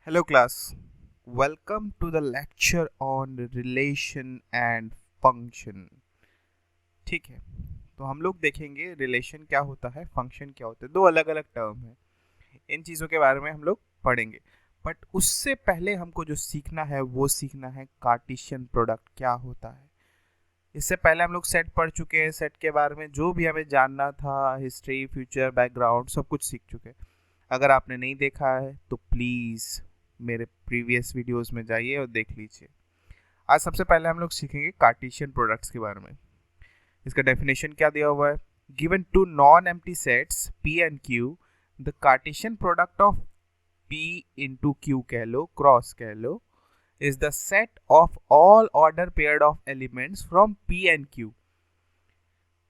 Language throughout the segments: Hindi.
Hello class, welcome to the lecture on relation and function। ठीक है, तो हम लोग देखेंगे रिलेशन क्या होता है, फंक्शन क्या होता है। दो अलग अलग टर्म है, इन चीज़ों के बारे में हम लोग पढ़ेंगे। बट उससे पहले हमको जो सीखना है वो सीखना है कार्टेशियन प्रोडक्ट क्या होता है। इससे पहले हम लोग सेट पढ़ चुके हैं, सेट के बारे में जो भी हमें जानना था, हिस्ट्री, फ्यूचर, बैकग्राउंड सब कुछ सीख चुके हैं। अगर आपने नहीं देखा है तो प्लीज़ मेरे प्रीवियस वीडियोस में जाइए और देख लीजिए। आज सबसे पहले हम लोग सीखेंगे कार्टेशियन प्रोडक्ट्स के बारे में। इसका डेफिनेशन क्या दिया हुआ है, given two non empty sets P and Q, the Cartesian product of P into Q कह लो, क्रॉस कह लो, is the set of all order paired of elements from P and Q।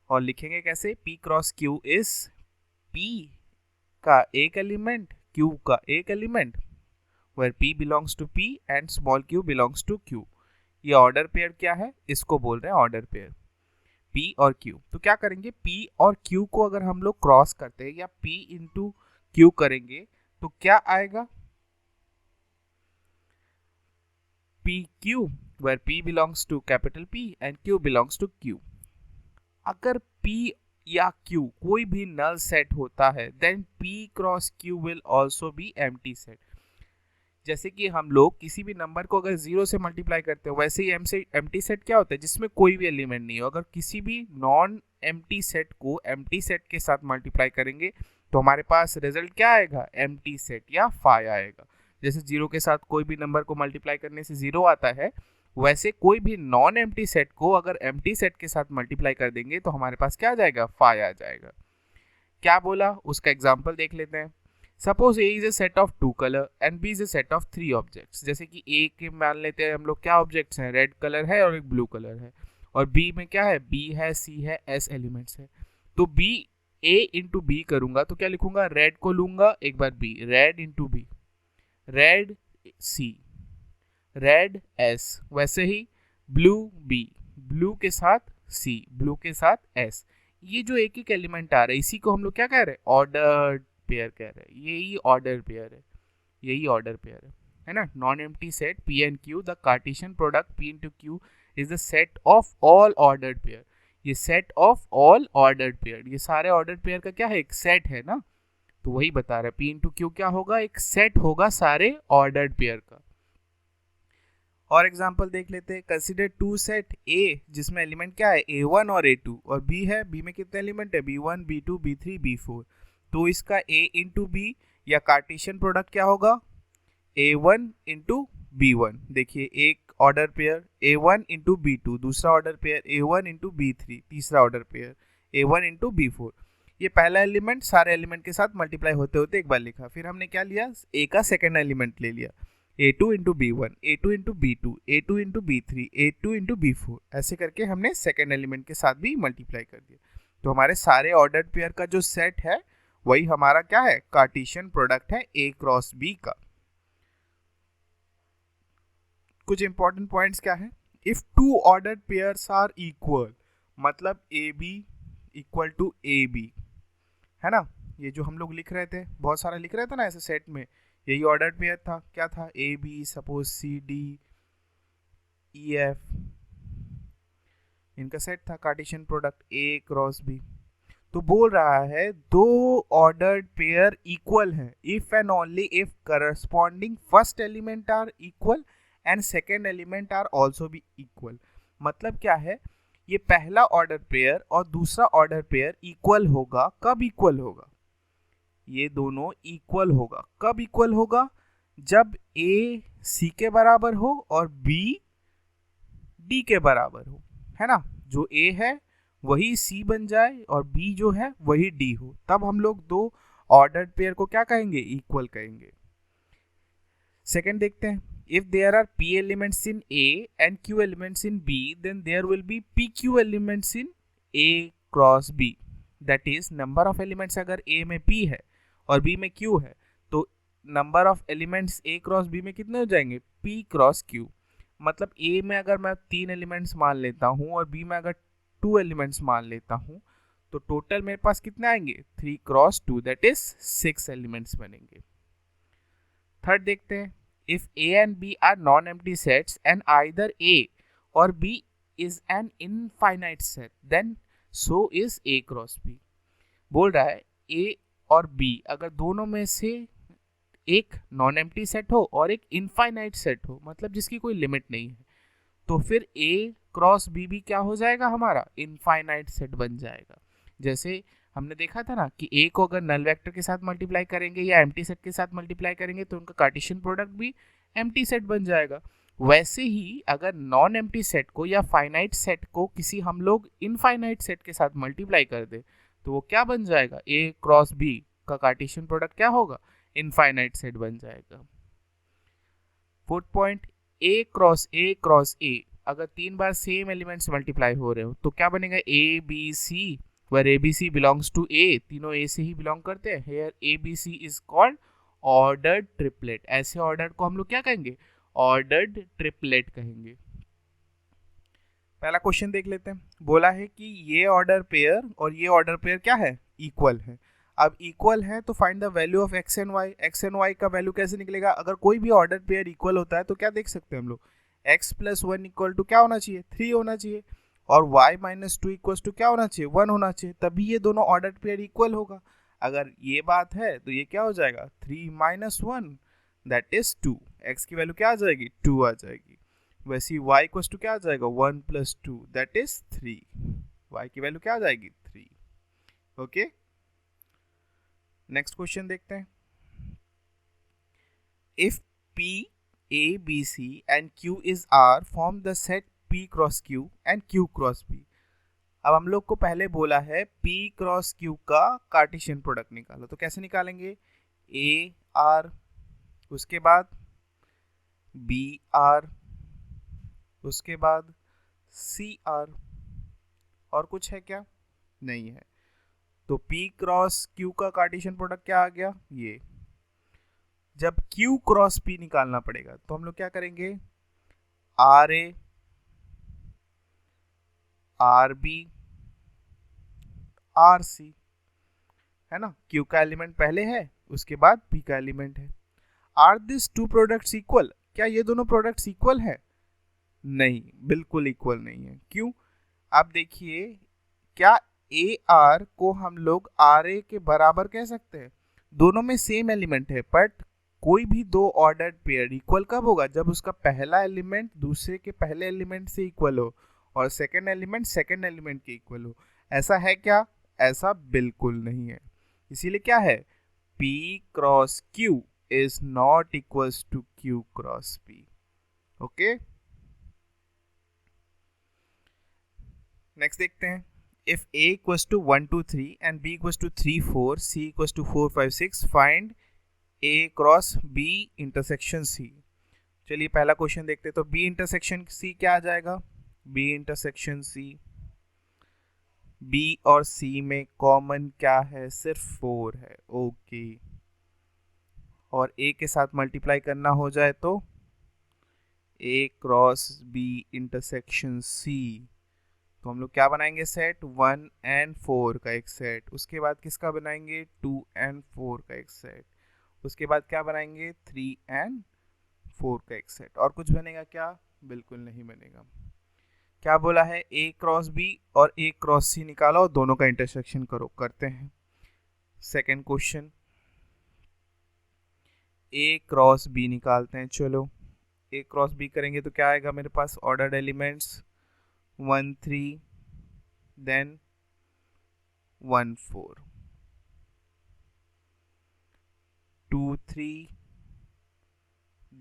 और लिखेंगे कैसे, P cross Q is P का एक एलिमेंट, Q का एक element, where P belongs to P and small q belongs to Q। ये ऑर्डर पेयर क्या है, इसको बोल रहे हैं ऑर्डर पेयर P और Q। तो क्या करेंगे, P और Q को अगर हम लोग क्रॉस करते हैं या P इंटू Q करेंगे तो क्या आएगा, PQ where P belongs to capital P and Q belongs to Q। अगर P या Q कोई भी नल सेट होता है then P cross Q will also be empty set। जैसे कि हम लोग किसी भी नंबर को अगर जीरो से मल्टीप्लाई करते हो, वैसे ही एम्प्टी सेट क्या होता है, जिसमें कोई भी एलिमेंट नहीं हो। अगर किसी भी नॉन एम्प्टी सेट को एम्प्टी सेट के साथ मल्टीप्लाई करेंगे तो हमारे पास रिजल्ट क्या आएगा, एम्प्टी सेट या फाई आएगा। जैसे जीरो के साथ कोई भी नंबर को मल्टीप्लाई करने से जीरो आता है, वैसे कोई भी नॉन एम्प्टी सेट को अगर एम्प्टी सेट के साथ मल्टीप्लाई कर देंगे तो हमारे पास क्या आ जाएगा, फाई आ जाएगा। क्या बोला, उसका एग्जाम्पल देख लेते हैं। Suppose A is a set of two colour and B is a set of three objects. जैसे कि A के मान लेते हैं हम लोग क्या ऑब्जेक्ट्स हैं, रेड कलर है और एक ब्लू कलर है, और B में क्या है, B है, C है, S एलिमेंट्स है। तो B A इंटू B करूंगा तो क्या लिखूंगा, रेड को लूंगा एक बार B, red into B, red C, red S, वैसे ही ब्लू B, ब्लू के साथ C, ब्लू के साथ S। ये जो एक एक एलिमेंट आ रहा है इसी को हम लोग क्या कह रहे हैं, ऑर्डर पेयर कह रहे हैं। यही ऑर्डर पेयर है, यही ऑर्डर पेयर है ना। Non empty set P and Q, the Cartesian product P into Q is the set of all ordered pair. ये set of all ordered pair, ये सारे ऑर्डर्ड पेयर का क्या है, एक सेट है ना। तो वही बता रहा है, P इंटू Q क्या होगा, एक सेट होगा सारे ऑर्डर्ड पेयर का। और एग्जांपल देख लेते हैं, कंसीडर टू सेट A जिसमें एलिमेंट क्या है, A1 और A2, और B है, B में कितने एलिमेंट है, B1 B2 B3 B4। तो इसका A इंटू बी या कार्टेशियन प्रोडक्ट क्या होगा, A1 इंटू B1। देखिए एक order pair A1 into B2, दूसरा order pair A1 into B3, तीसरा order pair A1 into B4। ये पहला एलिमेंट सारे एलिमेंट के साथ मल्टीप्लाई होते होते एक बार लिखा, फिर हमने क्या लिया, A का सेकेंड एलिमेंट ले लिया, A2 into B1, A2 into B2, A2 into B3, A2 into B4, ऐसे करके हमने सेकेंड एलिमेंट के साथ भी मल्टीप्लाई कर दिया। तो हमारे सारे ऑर्डर्ड पेयर का जो सेट है वही हमारा क्या है, कार्टेशियन प्रोडक्ट है A क्रॉस B का। कुछ इंपॉर्टेंट पॉइंट्स क्या है, if two ordered pairs are equal, मतलब AB इक्वल टू AB, है ना। ये जो हम लोग लिख रहे थे, बहुत सारा लिख रहे थे ना ऐसे सेट में, यही ऑर्डर्ड पेयर था। क्या था, AB, सपोज CD EF, इनका सेट था Cartesian product A cross B। तो बोल रहा है दो ऑर्डर्ड पेयर इक्वल है if and only if corresponding first element are equal and second element are also भी इक्वल। मतलब क्या है, ये पहला ऑर्डर पेयर और दूसरा ऑर्डर पेयर इक्वल होगा। कब इक्वल होगा, ये दोनों इक्वल होगा। कब इक्वल होगा, जब A C के बराबर हो और B D के बराबर हो, है ना। जो A है वही C बन जाए और B जो है वही D हो, तब हम लोग दो ऑर्डर्ड पेयर को क्या कहेंगे, इक्वल कहेंगे। सेकंड देखते हैं, if there are P elements in A and Q elements in B, then there will be PQ elements in A cross B। That is number of elements अगर A में P है और B में Q है तो number of elements A cross B में कितने हो जाएंगे, P क्रॉस Q। मतलब A में अगर मैं 3 एलिमेंट्स मान लेता हूँ और B में अगर 2 एलिमेंट्स मान लेता हूँ तो टोटल मेरे पास कितने आएंगे, 3 क्रॉस 2, दैट इज 6 एलिमेंट्स बनेंगे। थर्ड देखते हैं, if A and B are non-empty sets and either A or B is an infinite set, then so is A cross B. बोल रहा है A और B अगर दोनों में से एक नॉन एम्प्टी सेट हो और एक इनफाइनाइट सेट हो, मतलब जिसकी कोई लिमिट नहीं है, तो फिर A क्रॉस B भी क्या हो जाएगा, हमारा इनफाइनाइट सेट बन जाएगा। जैसे हमने देखा था ना कि A को अगर नल वेक्टर के साथ मल्टीप्लाई करेंगे या एम्प्टी सेट के साथ मल्टीप्लाई करेंगे तो उनका कार्टेशियन प्रोडक्ट भी एम्प्टी सेट बन जाएगा। वैसे ही अगर नॉन एम्प्टी सेट को या फाइनाइट सेट को किसी हम लोग इनफाइनाइट सेट के साथ मल्टीप्लाई कर दे तो वो क्या बन जाएगा, A क्रॉस B का कार्टेशियन प्रोडक्ट क्या होगा, इनफाइनाइट सेट बन जाएगा। Fourth point, A cross A अगर 3 बार सेम एलिमेंट्स मल्टीप्लाई हो रहे हो तो क्या बनेगा, A B C where ABC belongs to A, तीनों A से ही बिलोंग करते हैं। Here ABC is called ordered triplet। ऐसे ऑर्डर को हम लोग क्या कहेंगे, ऑर्डर्ड ट्रिपलेट कहेंगे। पहला क्वेश्चन देख लेते हैं। बोला है कि ये ऑर्डर पेयर और ये ऑर्डर पेयर क्या है, इक्वल है। अब इक्वल है तो find the value of X and Y. X and Y का वैल्यू कैसे निकलेगा, अगर कोई भी ऑर्डर पेयर इक्वल होता है तो क्या देख सकते हैं हम लोग, x प्लस 1 इक्वल टू क्या होना चाहिए, 3 होना चाहिए, और y माइनस 2 इक्वल टू क्या होना चाहिए, 1 होना चाहिए, तभी ये दोनों ऑर्डर पेयर इक्वल होगा। अगर ये बात है तो ये क्या हो जाएगा, 3 माइनस 1 दैट इज 2। x की वैल्यू क्या आ जाएगी, 2 आ जाएगी। वैसे ही y इक्वल टू क्या आ जाएगा, 1 प्लस 2 दैट इज 3। y की वैल्यू क्या आ जाएगी, 3। ओके, नेक्स्ट क्वेश्चन देखते हैं। If p a b c and q is r form the set p cross q and q cross p। अब हम लोग को पहले बोला है p क्रॉस q का कार्टेशियन प्रोडक्ट निकालो, तो कैसे निकालेंगे, a r, उसके बाद b r, उसके बाद c r, और कुछ है क्या, नहीं है। तो p क्रॉस q का कार्टेशियन प्रोडक्ट क्या आ गया, ये। जब q क्रॉस p निकालना पड़ेगा तो हम लोग क्या करेंगे, R A, R B, R C, है ना। q का एलिमेंट पहले है, उसके बाद p का एलिमेंट है। Are this two products equal, क्या ये दोनों प्रोडक्ट्स इक्वल है, नहीं, बिल्कुल इक्वल नहीं है। क्यों, आप देखिए, क्या ए आर को हम लोग आर ए के बराबर कह सकते हैं, दोनों में सेम एलिमेंट है, बट कोई भी दो ऑर्डर्ड पेयर इक्वल कब होगा, जब उसका पहला एलिमेंट दूसरे के पहले एलिमेंट से इक्वल हो और सेकंड एलिमेंट सेकंड एलिमेंट के इक्वल हो। ऐसा है क्या, ऐसा बिल्कुल नहीं है। इसीलिए क्या है, P cross Q is not equals to Q cross P। Okay, next देखते हैं। If A equals to 1 2 3 and B equals to 3 4, C equals to 4 5 6, find A cross B intersection C। चलिए पहला क्वेश्चन देखते हैं। तो B इंटरसेक्शन C क्या आ जाएगा, B इंटरसेक्शन C, B और C में कॉमन क्या है, सिर्फ 4 है। ओके, और A के साथ मल्टीप्लाई करना हो जाए तो A cross B intersection C, तो हम लोग क्या बनाएंगे, सेट 1 एंड 4 का एक सेट, उसके बाद किसका बनाएंगे, 2 एंड 4 का एक सेट, उसके बाद क्या बनाएंगे, 3 एंड 4 का एक सेट, और कुछ बनेगा क्या, बिल्कुल नहीं बनेगा। क्या बोला है, A क्रॉस B और A क्रॉस C निकालो और दोनों का इंटरसेक्शन करो। करते हैं second question, A cross B निकालते हैं। चलो A क्रॉस B करेंगे तो क्या आएगा मेरे पास, ordered elements 1 3 then 1 4, 2 3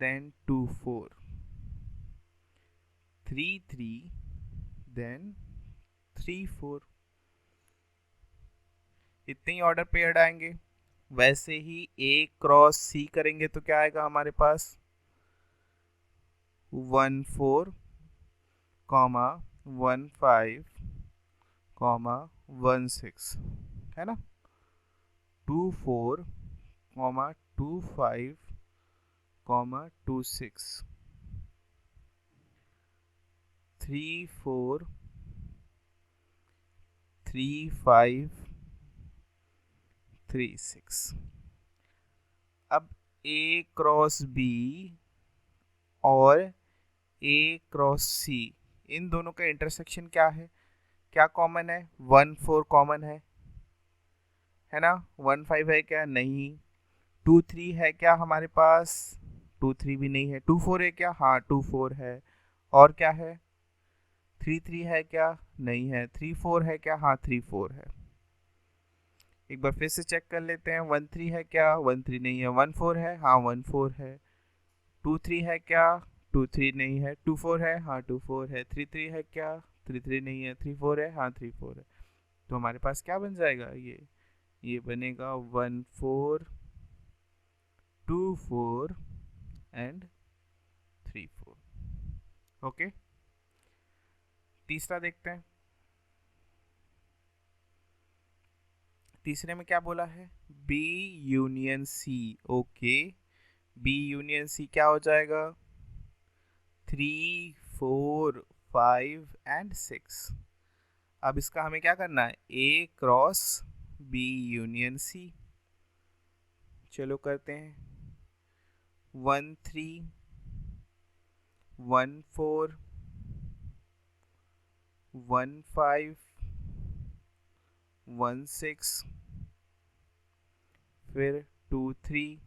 then 2 4, 3 3 then 3 4, इतने ही ऑर्डर पेयर्ड आएंगे। वैसे ही A क्रॉस C करेंगे तो क्या आएगा हमारे पास, 1 4 कॉमा 1 5 कॉमा 1 6, है ना, 2 4 कॉमा 2 5 कॉमा 2 6, 3 4 3 5 3 6। अब A क्रॉस B और A क्रॉस C, इन दोनों का इंटरसेक्शन क्या है, क्या कॉमन है, 1 4 कॉमन है ना, 1 5 है क्या, नहीं, 2 3 है क्या हमारे पास, 2 3 भी नहीं है, 2 4 है क्या, हाँ 2 4 है, और क्या है, 3 3 है क्या, नहीं है, 3 4 है क्या, हाँ 3 4 है। एक बार फिर से चेक कर लेते हैं, 1 3 है क्या, 1 3 नहीं है, 1 4 है, हाँ 1 4 है, 2 3 है क्या, 2 3 नहीं है, 2 4 है, हाँ 2 4 है, 3 3 है क्या, 3 3 नहीं है, 3 4 है, हाँ 3 4 है। तो हमारे पास क्या बन जाएगा, ये बनेगा 1 4 2 4 एंड 3 4। ओके, तीसरा देखते हैं। तीसरे में क्या बोला है, B union C. Okay, B union C क्या हो जाएगा, 3 4 5 एंड 6। अब इसका हमें क्या करना है, ए क्रॉस बी यूनियन सी। चलो करते हैं, 1 3 1 4 1 5 1 6, फिर 2 3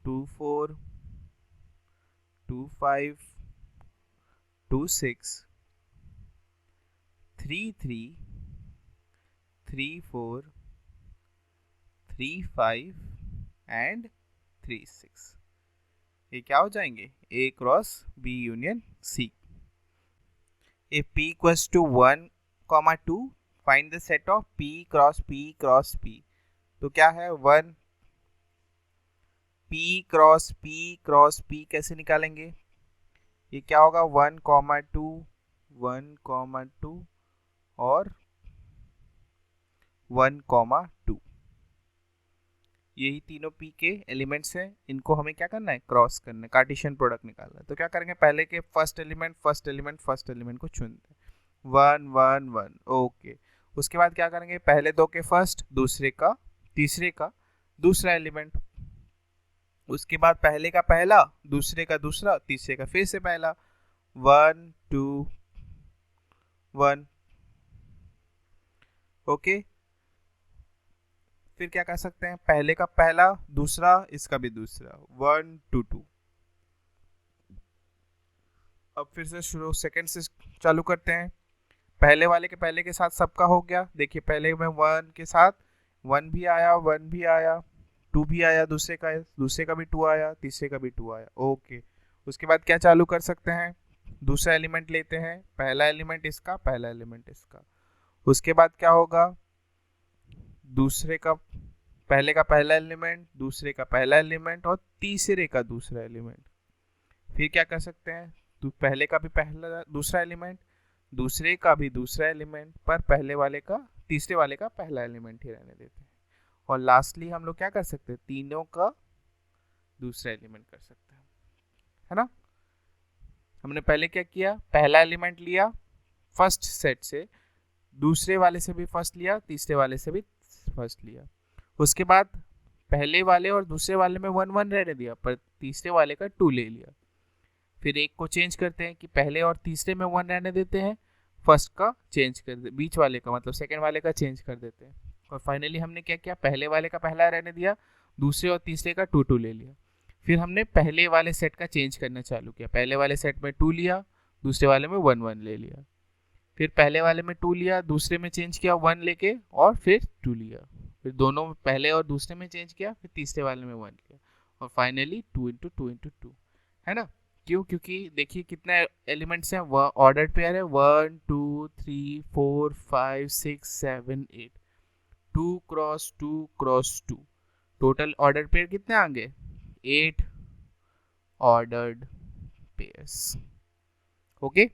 2 4 2 5 2 6 3 3 3 4 3 5 एंड 3 6। ये क्या हो जाएंगे, A cross B union C. If P equals to 1, 2, find the set of P cross P cross P। तो क्या है, 1 P क्रॉस P कैसे निकालेंगे, ये क्या होगा, 1, 2 1, 2 और 1, 2। यही तीनों P के एलिमेंट्स हैं, इनको हमें क्या करना है, क्रॉस करना है, कार्टेशियन प्रोडक्ट निकालना है। तो क्या करेंगे, पहले के फर्स्ट एलिमेंट को चुनते हैं, 1 1 1। ओके, उसके बाद क्या करेंगे, पहले दो के फर्स्ट, दूसरे का तीसरे का दूसरा एलिमेंट, उसके बाद पहले का पहला, दूसरे का दूसरा, तीसरे का फिर से पहला, 1 2 1। ओके, फिर क्या कर सकते हैं, पहले का पहला, दूसरा, इसका भी दूसरा, 1 2 2। अब फिर से शुरू सेकंड से चालू करते हैं। पहले वाले के पहले के साथ सबका हो गया, देखिए पहले में 1 के साथ 1 भी आया, 1 भी आया, 2 भी आया, दूसरे का भी 2 आया, तीसरे का भी 2 आया। ओके, उसके बाद क्या चालू कर सकते हैं, दूसरा एलिमेंट लेते हैं, पहला एलिमेंट इसका, पहला एलिमेंट इसका, उसके बाद क्या होगा, दूसरे का पहले का पहला एलिमेंट, दूसरे का पहला एलिमेंट और तीसरे का दूसरा एलिमेंट। फिर क्या कर सकते हैं, तो पहले का भी पहला दूसरा एलिमेंट, दूसरे का भी दूसरा एलिमेंट, पर पहले वाले का तीसरे वाले का पहला एलिमेंट ही रहने देते हैं। और लास्टली हम लोग क्या कर सकते हैं, तीनों का दूसरा एलिमेंट कर सकते हैं, है ना। हमने पहले क्या किया, पहला एलिमेंट लिया फर्स्ट सेट से, दूसरे वाले से भी फर्स्ट लिया, तीसरे वाले से भी फर्स्ट लिया, उसके बाद पहले वाले और दूसरे वाले में 1 1 रहने दिया, पर तीसरे वाले का 2 ले लिया। फिर एक को चेंज करते हैं कि पहले और तीसरे में 1 रहने देते हैं, फर्स्ट का चेंज कर दे, बीच वाले का मतलब सेकंड वाले का चेंज कर देते हैं। और फाइनली हमने क्या किया, पहले वाले का पहला रहने दिया, दूसरे और तीसरे का 2 2 ले लिया। फिर हमने पहले वाले सेट का चेंज करना चालू किया, पहले वाले सेट में 2 लिया, दूसरे वाले में 1 1 ले लिया, फिर पहले वाले में 2 लिया, दूसरे में चेंज किया 1 लेके और फिर 2 लिया, फिर दोनों पहले और दूसरे में चेंज किया, फिर तीसरे वाले में 1 लिया, और फाइनली 2 × 2 × 2, है ना। क्यों, क्योंकि देखिए कितने एलिमेंट्स हैं, ऑर्डर्ड पेयर है, 1 2 3 4 5 6 7 8, 2 cross 2 cross 2, total ordered pair कितने आ गए, 8 ordered pairs. Okay,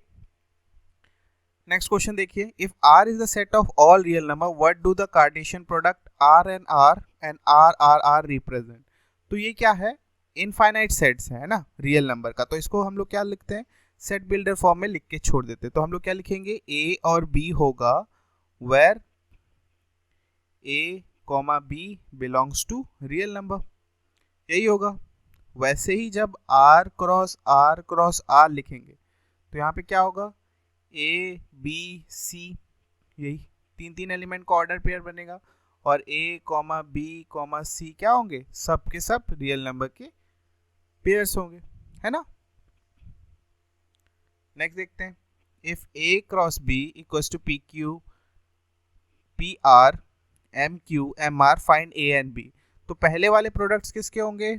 next question देखिए, if R is the set of all real number, what do the Cartesian product R and R represent। तो ये क्या है, इनफाइनाइट सेट्स है ना रियल नंबर का, तो इसको हम लोग क्या लिखते हैं, सेट बिल्डर फॉर्म में लिख के छोड़ देते हैं। तो हम लोग क्या लिखेंगे, A और B होगा where A, B belongs to real number, यही होगा। वैसे ही जब R क्रॉस R लिखेंगे तो यहाँ पे क्या होगा, A B C, यही तीन तीन एलिमेंट का ऑर्डर पेयर बनेगा, और A B C क्या होंगे, सब के सब रियल नंबर के पेयर्स होंगे, है ना। नेक्स्ट देखते हैं, if A cross B equals to PQ PR MQ MR find A and B। तो पहले वाले प्रोडक्ट्स किसके होंगे,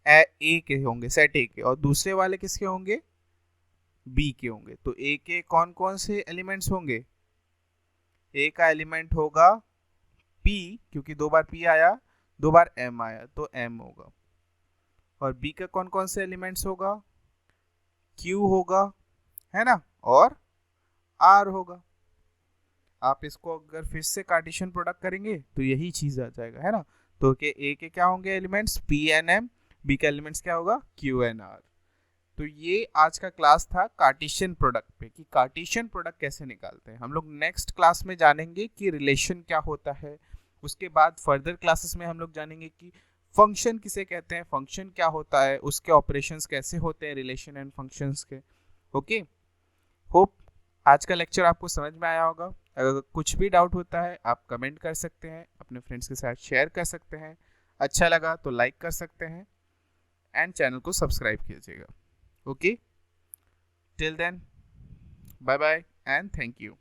ए के होंगे, सेट ए के, और दूसरे वाले किसके होंगे, बी के होंगे। तो ए के कौन कौन से एलिमेंट्स होंगे, ए का एलिमेंट होगा पी, क्योंकि 2 बार पी आया 2 बार एम आया तो एम होगा, और बी का कौन कौन से एलिमेंट्स होगा, क्यू होगा, है ना, और आर होगा। आप इसको अगर फिर से कार्टेशियन प्रोडक्ट करेंगे तो यही चीज आ जाएगा, है ना। तो ए के क्या होंगे elements, P N M, B का एलिमेंट्स क्या होगा, क्यू एन आर। तो ये आज का क्लास था कार्टेशियन प्रोडक्ट पे, कि कार्टेशियन प्रोडक्ट कैसे निकालते हैं। हम लोग नेक्स्ट क्लास में जानेंगे कि रिलेशन क्या होता है, उसके बाद फर्दर क्लासेस में हम लोग जानेंगे कि फंक्शन किसे कहते हैं, फंक्शन क्या होता है, उसके ऑपरेशंस कैसे होते हैं रिलेशन एंड फंक्शंस के। ओके, होप आज का लेक्चर आपको समझ में आया होगा। अगर कुछ भी डाउट होता है आप कमेंट कर सकते हैं, अपने फ्रेंड्स के साथ शेयर कर सकते हैं, अच्छा लगा तो लाइक कर सकते हैं, एंड चैनल को सब्सक्राइब कीजिएगा। Okay, till then, bye bye and thank you.